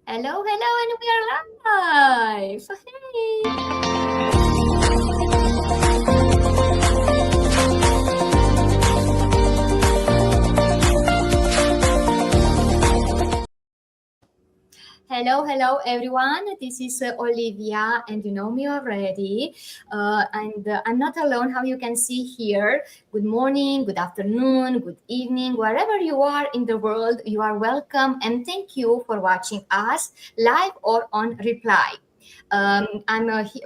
Hello, hello, and we are live. Hey. Hello, everyone. This is Olivia, and you know me already. And I'm not alone, how you can see here. Good morning, good afternoon, good evening, wherever you are in the world, you are welcome. And thank you for watching us live or on reply.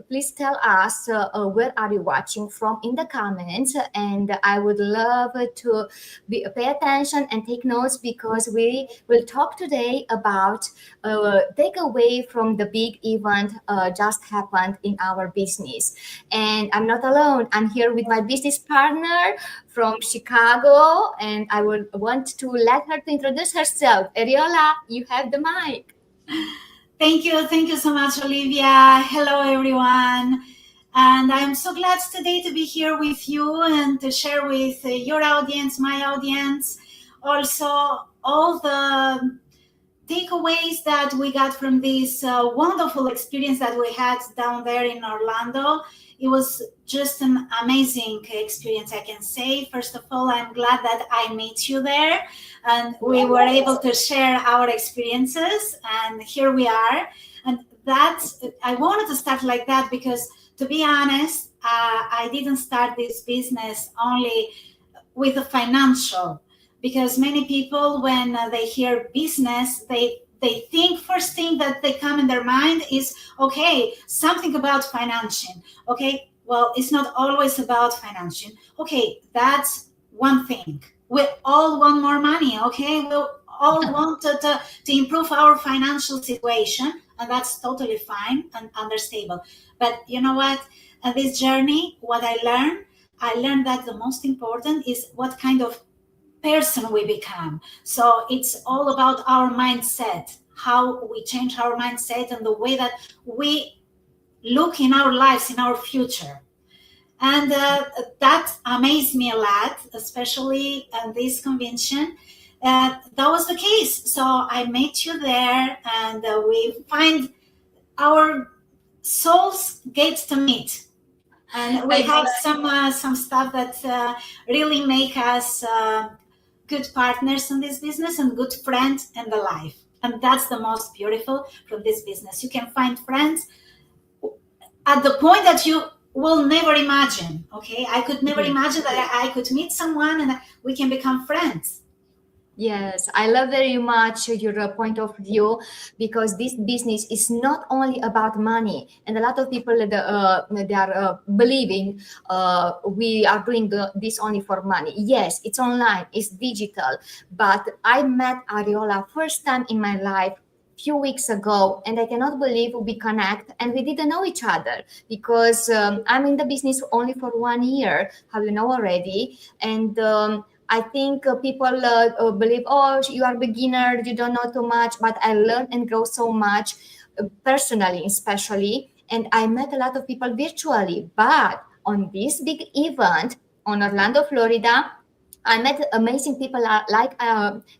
Please tell us where are you watching from in the comments, and I would love to pay attention and take notes because we will talk today about take away from the big event just happened in our business. And I'm not alone. I'm here with my business partner from Chicago, and I would want to let her to introduce herself. Ariola, you have the mic. Thank you so much, Olivia. Hello, everyone. And I'm so glad today to be here with you and to share with your audience, my audience, also all the takeaways that we got from this wonderful experience that we had down there in Orlando. It was just an amazing experience, I can say. First of all, I'm glad that I met you there and we were able to share our experiences. And here we are. And I wanted to start like that because, to be honest, I didn't start this business only with the financial, because many people, when they hear business, they think first thing that they come in their mind is, okay, something about financing. Okay, well, it's not always about financing. Okay, that's one thing. We all want more money. Okay, we all want to improve our financial situation, and that's totally fine and understandable. But you know what, on this journey, what I learned that the most important is what kind of person we become. So it's all about our mindset, how we change our mindset and the way that we look in our lives, in our future. And that amazed me a lot, especially at this convention. That was the case. So I met you there, and we find our souls get to meet, and we have some stuff that really make us good partners in this business and good friends in the life. And that's the most beautiful from this business. You can find friends at the point that you will never imagine. Okay, I could never imagine that I could meet someone and we can become friends. Yes, I love very much your point of view, because this business is not only about money, and a lot of people they are believing we are doing this only for money. Yes, it's online, it's digital, but I met Ariola first time in my life few weeks ago, and I cannot believe we connect and we didn't know each other, because I'm in the business only for 1 year, how you know already. And I think people believe, oh, you are beginner, you don't know too much, but I learned and grow so much, personally, especially. And I met a lot of people virtually, but on this big event on Orlando, Florida, I met amazing people like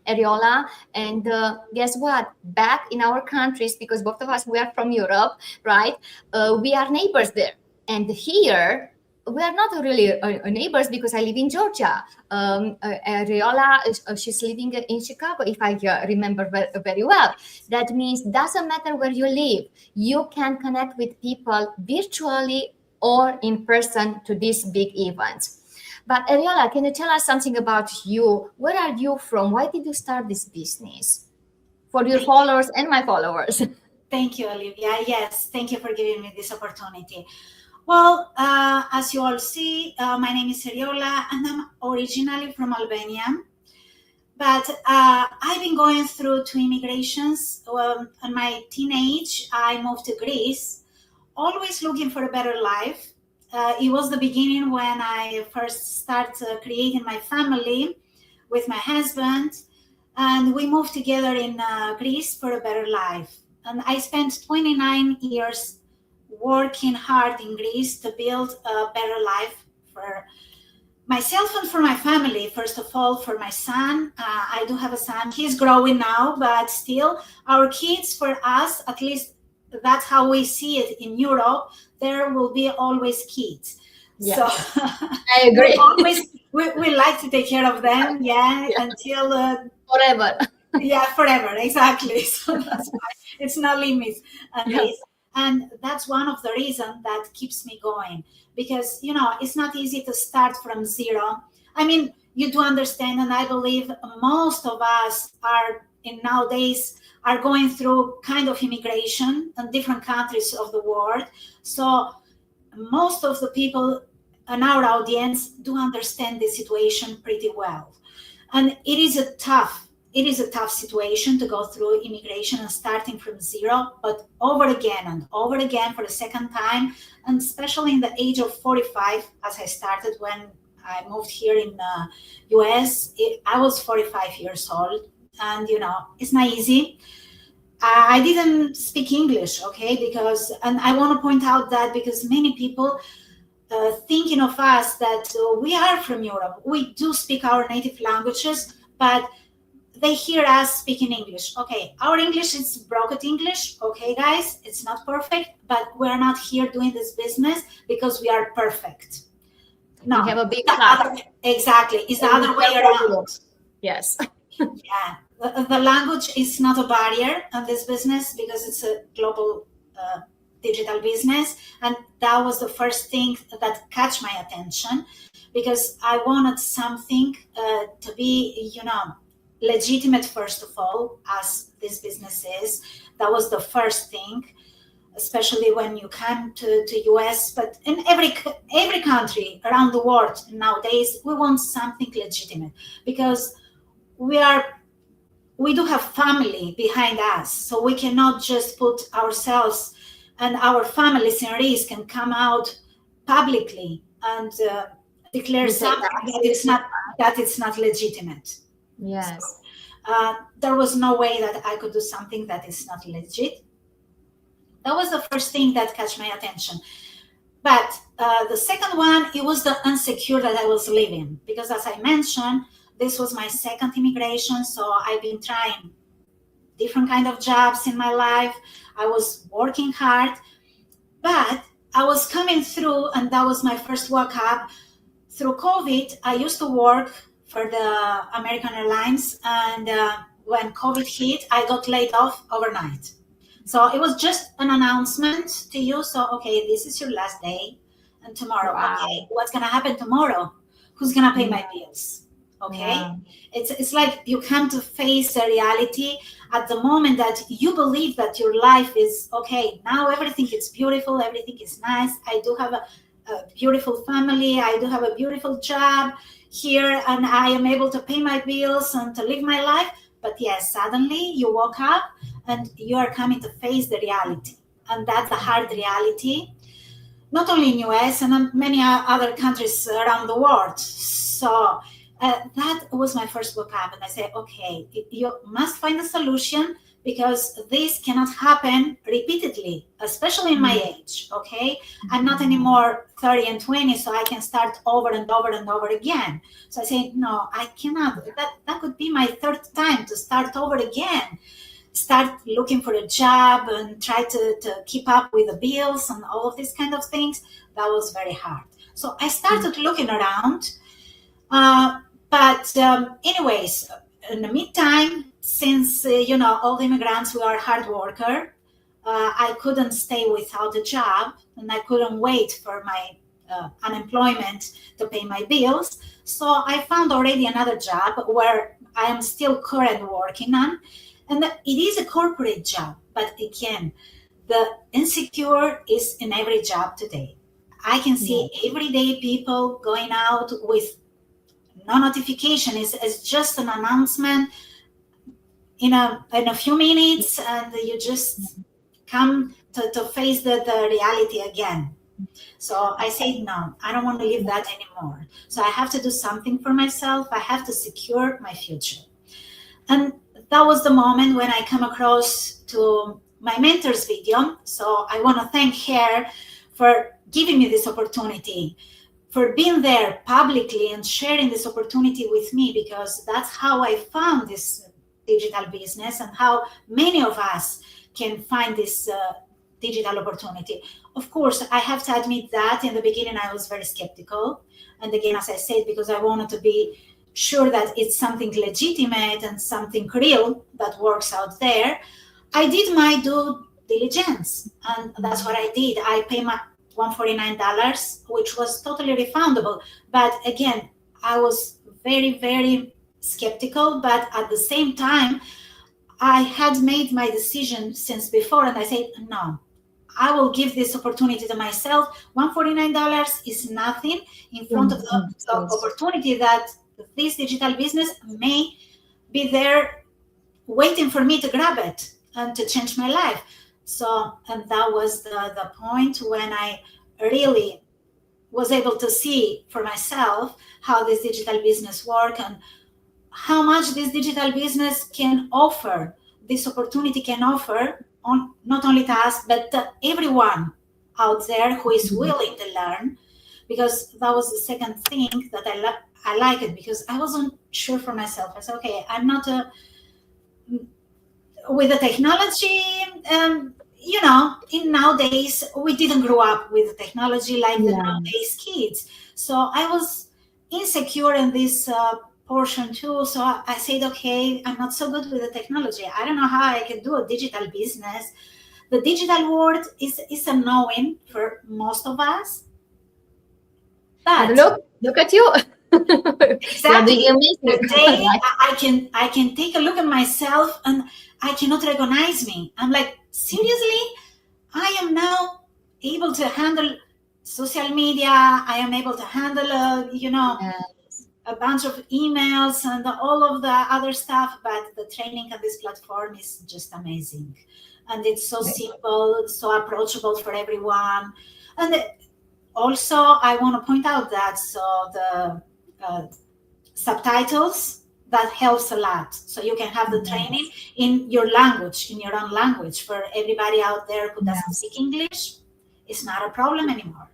Ariola, and guess what? Back in our countries, because both of us we are from Europe, right? We are neighbors there, and here we are not really neighbors because I live in Georgia. Ariola, she's living in Chicago, if I remember very well. That means doesn't matter where you live, you can connect with people virtually or in person to these big events. But Ariola, can you tell us something about you? Where are you from? Why did you start this business? For your followers and my followers. Thank you, Olivia. Yes, thank you for giving me this opportunity. Well, as you all see, my name is Ariola, and I'm originally from Albania. But I've been going through two immigrations. In my teenage, I moved to Greece, always looking for a better life. It was the beginning when I first started creating my family with my husband, and we moved together in Greece for a better life. And I spent 29 years working hard in Greece to build a better life for myself and for my family. First of all, for my son, I do have a son. He's growing now, but still, our kids, for us, at least that's how we see it in Europe, there will be always kids. Yeah. So I agree. we like to take care of them, yeah. Until Forever. Yeah, forever, exactly. So that's why it's no limits on this. And that's one of the reasons that keeps me going, because it's not easy to start from zero. I mean, you do understand, and I believe most of us are nowadays are going through kind of immigration in different countries of the world. So most of the people in our audience do understand the situation pretty well. And it is a tough situation to go through immigration and starting from zero, but over again and over again for the second time, and especially in the age of 45, as I started when I moved here in the US, I was 45 years old, and it's not easy. I didn't speak English, okay, and I want to point out that because many people thinking of us that we are from Europe, we do speak our native languages, but they hear us speaking English. Okay, our English is broken English. Okay, guys, it's not perfect, but we're not here doing this business because we are perfect. No, we have a big heart. Exactly, it's the other way around. Yes. Yeah, the language is not a barrier in this business because it's a global digital business, and that was the first thing that caught my attention, because I wanted something to be, legitimate, first of all, as this business is. That was the first thing, especially when you come to US, but in every country around the world nowadays, we want something legitimate, because we do have family behind us, so we cannot just put ourselves and our families in risk and come out publicly and declare something that it's not legitimate. Yes. So, there was no way that I could do something that is not legit. That was the first thing that caught my attention. But the second one, it was the insecure that I was living, because as I mentioned, this was my second immigration, so I've been trying different kind of jobs in my life. I was working hard, but I was coming through, and that was my first walk up. Through COVID, I used to work for the American Airlines, and when COVID hit, I got laid off overnight. So it was just an announcement to you. So, okay, this is your last day, and tomorrow, okay, what's gonna happen tomorrow? Who's gonna pay my bills? Okay, it's like you come to face a reality at the moment that you believe that your life is okay. Now everything is beautiful, everything is nice. I do have a beautiful family. I do have a beautiful job here, and I am able to pay my bills and to live my life. But yes, suddenly you woke up and you are coming to face the reality, and that's a hard reality, not only in US and in many other countries around the world. So that was my first wake up, and I said, okay, you must find a solution, because this cannot happen repeatedly, especially in my age. Okay, I'm not anymore 30 and 20, so I can start over and over and over again. So I said, no, I cannot. That could be my third time to start over again. Start looking for a job and try to keep up with the bills and all of these kind of things. That was very hard. So I started looking around. But anyways, in the meantime, since, all the immigrants who are hard worker, I couldn't stay without a job, and I couldn't wait for my unemployment to pay my bills. So I found already another job where I am still currently working on. And it is a corporate job, but again, the insecure is in every job today. I can see everyday people going out with no notification. It's just an announcement in a few minutes, and you just come to face the reality again. So I said, no, I don't want to live that anymore. So I have to do something for myself. I have to secure my future. And that was the moment when I come across to my mentor's video. So I want to thank her for giving me this opportunity. for being there publicly and sharing this opportunity with me, because that's how I found this digital business and how many of us can find this digital opportunity. Of course, I have to admit that in the beginning I was very skeptical. And again, as I said, because I wanted to be sure that it's something legitimate and something real that works out there, I did my due diligence. And that's what I did. I paid my $149, which was totally refundable. But again, I was very, very skeptical. But at the same time, I had made my decision since before, and I said, no, I will give this opportunity to myself. $149 is nothing in front of the opportunity that this digital business may be there waiting for me to grab it and to change my life. So, and that was the point when I really was able to see for myself how this digital business works and how much this digital business can offer, this opportunity can offer on not only to us, but to everyone out there who is willing to learn. Because that was the second thing that I like it, because I wasn't sure for myself. I said, okay, I'm not with the technology, in nowadays, we didn't grow up with the technology like the nowadays kids. So I was insecure in this portion too. So I said, okay, I'm not so good with the technology. I don't know how I can do a digital business. The digital world is a knowing for most of us. But look at you. Exactly. Today I can take a look at myself and I cannot recognize me. I'm like, seriously? I am now able to handle social media. I am able to handle, a bunch of emails and all of the other stuff. But the training on this platform is just amazing. And it's so simple, so approachable for everyone. And also, I want to point out that the subtitles, that helps a lot. So you can have the training in your language, in your own language. For everybody out there who doesn't speak English, it's not a problem anymore.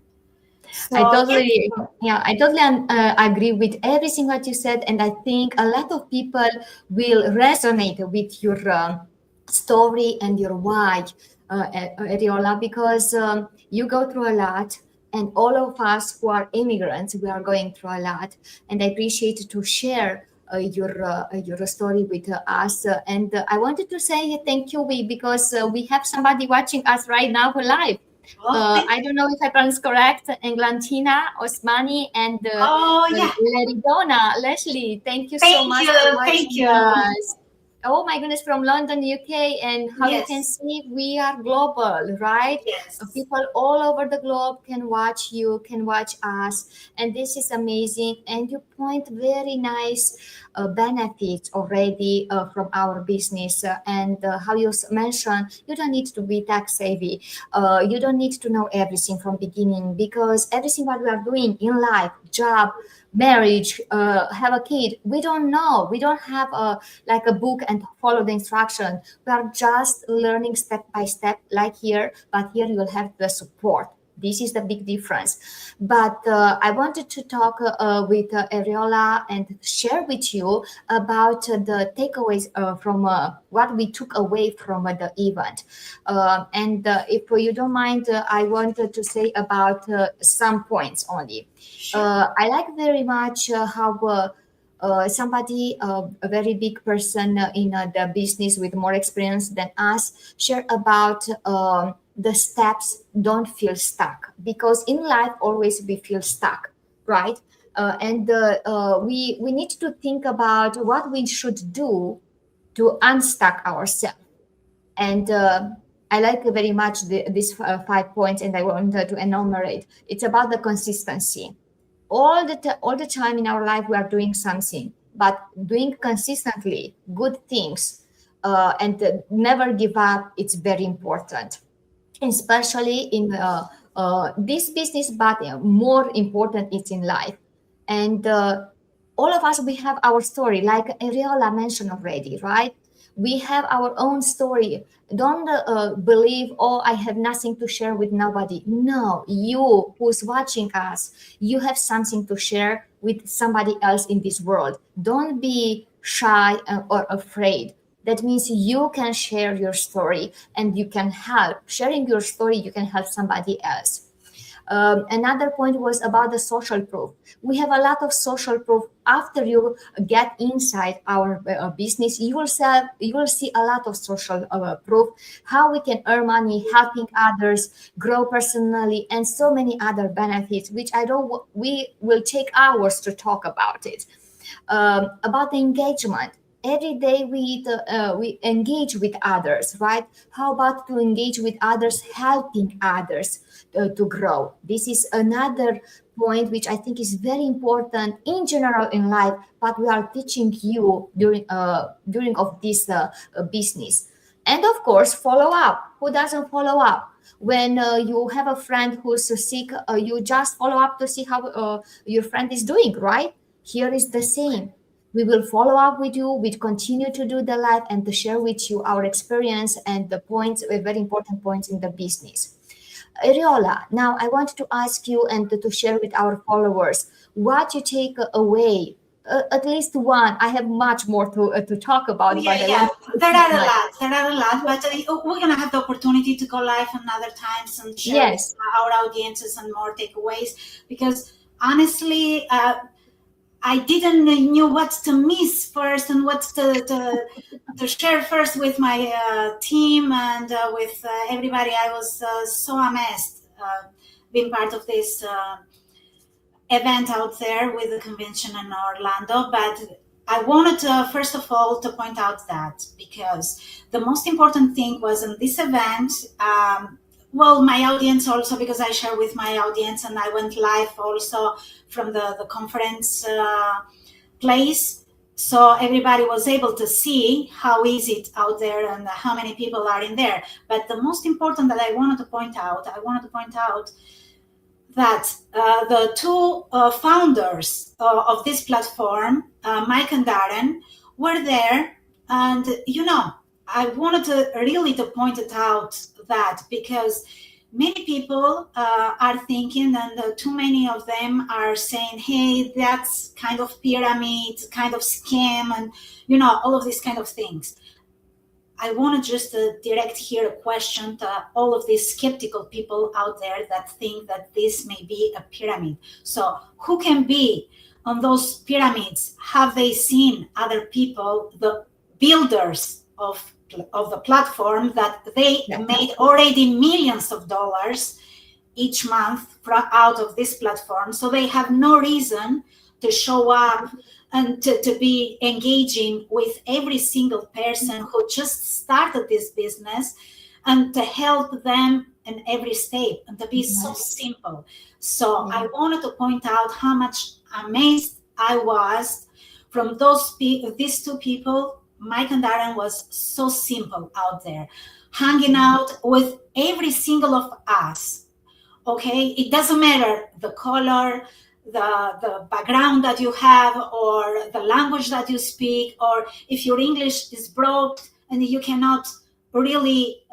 So, I totally agree with everything that you said, and I think a lot of people will resonate with your story and your why, Ariola, because you go through a lot. And all of us who are immigrants, we are going through a lot. And I appreciate to share your story with us. And I wanted to say thank you, because we have somebody watching us right now live. I don't know if I pronounce correct. Englantina, Osmani, and Leridona. Leslie, thank you so much for watching us. Oh my goodness, from London, UK, and how you can see, we are global, right? Yes. People all over the globe can watch you, can watch us, and this is amazing. And you point very nice benefits already from our business, and how you mentioned, you don't need to be tech savvy. You don't need to know everything from beginning, because everything what we are doing in life, job, marriage, have a kid, we don't know. We don't have a book and follow the instruction. We are just learning step by step, like here, but here you will have the support. This is the big difference. But I wanted to talk with Ariola and share with you about the takeaways from what we took away from the event. And if you don't mind, I wanted to say about some points only. Sure. I like very much how somebody, a very big person in the business with more experience than us, share about the steps. Don't feel stuck, because in life always we feel stuck, right? And we need to think about what we should do to unstuck ourselves. And I like very much these 5 points, and I wanted to enumerate. It's about the consistency. All the time in our life we are doing something, but doing consistently good things, and never give up, it's very important, especially in this business, but more important it's in life. And all of us, we have our story, like Ariola mentioned already, right? We have our own story. Don't believe, oh, I have nothing to share with nobody. No, you who's watching us, you have something to share with somebody else in this world. Don't be shy or afraid. That means you can share your story and you can help. Sharing your story, you can help somebody else. Another point was about the social proof. We have a lot of social proof. After you get inside our business, you will see a lot of social proof, how we can earn money, helping others, grow personally, and so many other benefits, which I don't. We will take hours to talk about it. About the engagement, every day we engage with others, right? How about to engage with others, helping others to grow? This is another point which I think is very important in general in life, but we are teaching you during of this business. And of course, follow up. Who doesn't follow up? When you have a friend who's sick, you just follow up to see how your friend is doing, right? Here is the same. We will follow up with you. We continue to do the live and to share with you our experience and the points, very important points in the business. Ariola, now I want to ask you and to share with our followers what you take away. At least one. I have much more to talk about, Yeah, but I yeah. want to There are a lot. There are a lot, but we're gonna have the opportunity to go live another times and share with Yes, our audiences and more takeaways. Because honestly, I didn't knew what to miss first and what to share first with my team and with everybody. I was so amazed being part of this event out there with the convention in Orlando. But I wanted to, first of all, to point out that because the most important thing was in this event, well, my audience also, because I share with my audience and I went live also from the conference place. So everybody was able to see how is it out there and how many people are in there. But the most important that I wanted to point out that the two founders of this platform, Mike and Darren, were there. And, I wanted to really to point it out that because many people are thinking, and too many of them are saying, hey, that's kind of pyramid, kind of scam, and, all of these kind of things. I want to just direct here a question to all of these skeptical people out there that think that this may be a pyramid. So who can be on those pyramids? Have they seen other people, the builders of the platform, that they made already millions of dollars each month out of this platform? So they have no reason to show up and to be engaging with every single person who just started this business and to help them in every step and to be so simple. So I wanted to point out how much amazed I was from these two people. Mike and Darren was so simple out there, hanging out with every single of us. Okay, it doesn't matter the color, the background that you have, or the language that you speak, or if your English is broke and you cannot really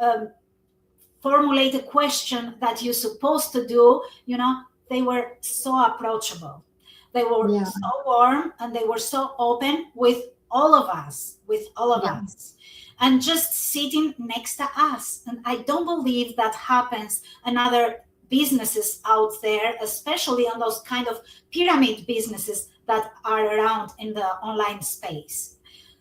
formulate a question that you're supposed to do, they were so approachable. They were so warm and they were so open with all of us, and just sitting next to us. And I don't believe that happens in other businesses out there, especially on those kind of pyramid businesses that are around in the online space.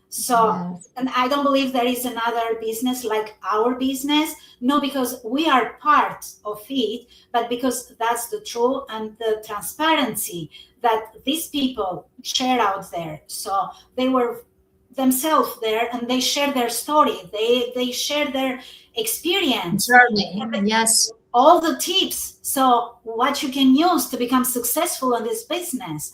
So, and I don't believe there is another business like our business, not because we are part of it, but because that's the truth and the transparency that these people share out there. So they were themselves there and they share their story. They share their experience. Journey. Yes. All the tips. So what you can use to become successful in this business.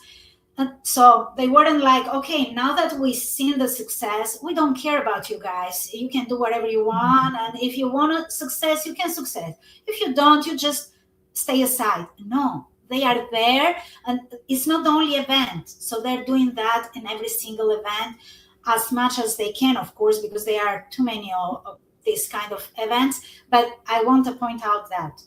And so they weren't like, okay, now that we've seen the success, we don't care about you guys. You can do whatever you want. And if you want success, you can succeed. If you don't, you just stay aside. No, they are there. And it's not the only event. So they're doing that in every single event. as much as they can, of course, because there are too many of these kind of events. But I want to point out that.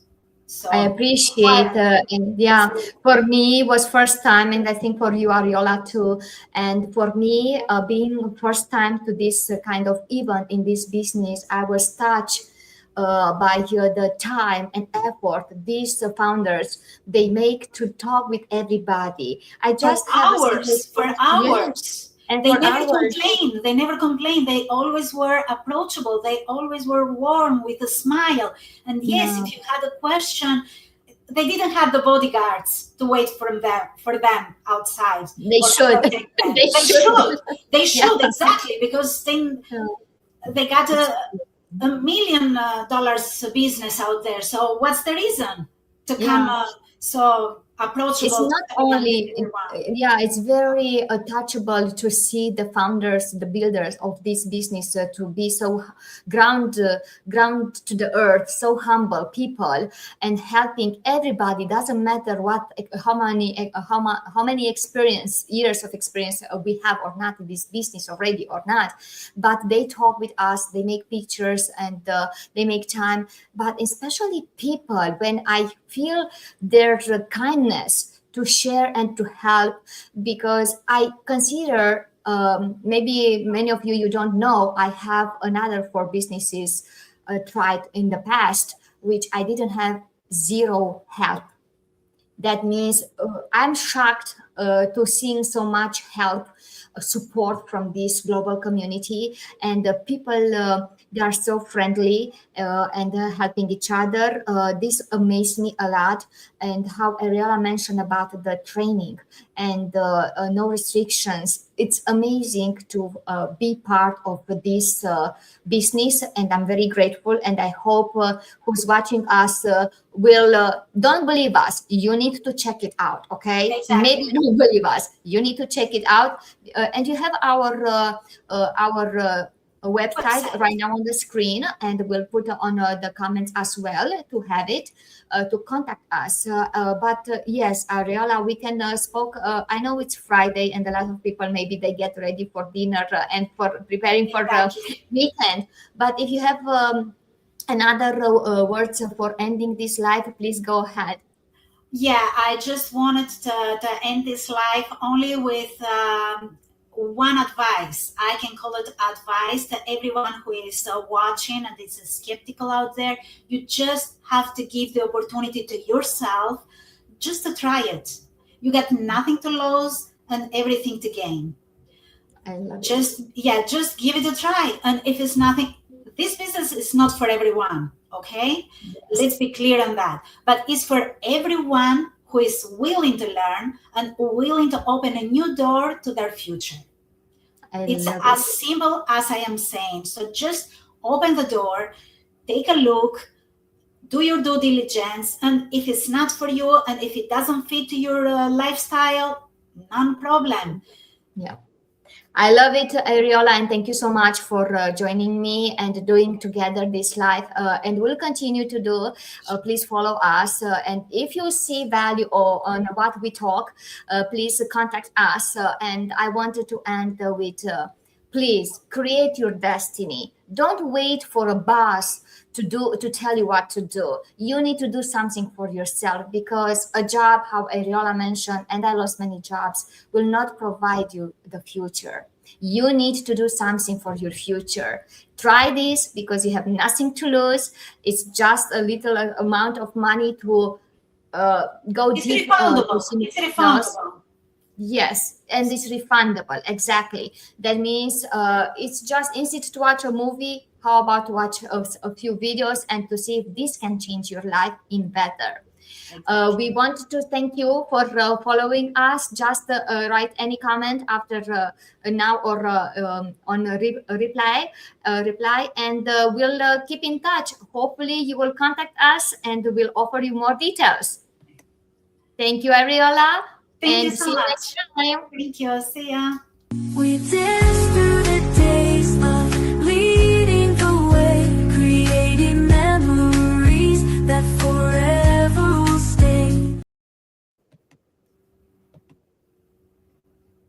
So I appreciate, and yeah, for me it was first time, and I think for you, Ariola, too. And for me, being first time to this kind of event in this business, I was touched by the time and effort these founders they make to talk with everybody. I for just have a simple hours, for yes, hours. and They for never hours. complained. They never complained. They always were approachable. They always were warm with a smile. And yes, Yeah, if you had a question, they didn't have the bodyguards to wait for them outside they or to should. protect them. They They should. should. They Yeah. should, exactly, because Yeah. they got It's $1 million dollars business out there. So what's the reason to come yeah. so It's approachable to not only everyone? yeah, it's very touchable to see the founders, the builders of this business to be so ground to the earth, so humble people, and helping everybody. Doesn't matter what how many experience years of experience we have or not in this business already or not, but they talk with us, they make pictures, and they make time. But especially people, when I feel their kindness to share and to help, because I consider maybe many of you don't know, I have another four businesses tried in the past, which I didn't have zero help. That means I'm shocked to seeing so much help, support from this global community, and people they are so friendly and helping each other. This amazed me a lot, and how Ariella mentioned about the training and no restrictions. It's amazing to be part of this business, and I'm very grateful. And I hope who's watching us will don't believe us. You need to check it out. Okay, Exactly. maybe don't believe us. You need to check it out, and you have our website Website. right now on the screen, and we'll put on the comments as well to have it to contact us. But yes, Ariella, we can spoke. I know it's Friday, and a lot of people maybe they get ready for dinner and for preparing for the Exactly. weekend. But if you have another words for ending this live, please go ahead. Yeah, I just wanted to end this live only with one advice. I can call it advice to everyone who is watching and is skeptical out there. You just have to give the opportunity to yourself just to try it. You got nothing to lose and everything to gain. I love it. Just give it a try. And if it's nothing, this business is not for everyone. Okay, let's be clear on that. But it's for everyone who is willing to learn and willing to open a new door to their future. It's love as it. simple as I am saying. So just open the door, take a look, do your due diligence, and if it's not for you and if it doesn't fit to your lifestyle, no problem. Yeah. I love it, Ariola, and thank you so much for joining me and doing together this live. And we'll continue to do. Please follow us. And if you see value on what we talk, please contact us. And I wanted to end with please create your destiny. Don't wait for a boss to tell you what to do. You need to do something for yourself, because a job, how Ariola mentioned, and I lost many jobs, will not provide you the future. You need to do something for your future. Try this because you have nothing to lose. It's just a little amount of money to go It's deep to refundable. something It's else. refundable. Yes, and it's refundable. Exactly. That means it's just instead to watch a movie, how about to watch a few videos and to see if this can change your life in better. We want to thank you for following us. Just write any comment after now or on a reply, and we'll keep in touch. Hopefully, you will contact us and we'll offer you more details. Thank you, Ariola, Thank you and so see you next much. time. Thank you. See ya. We did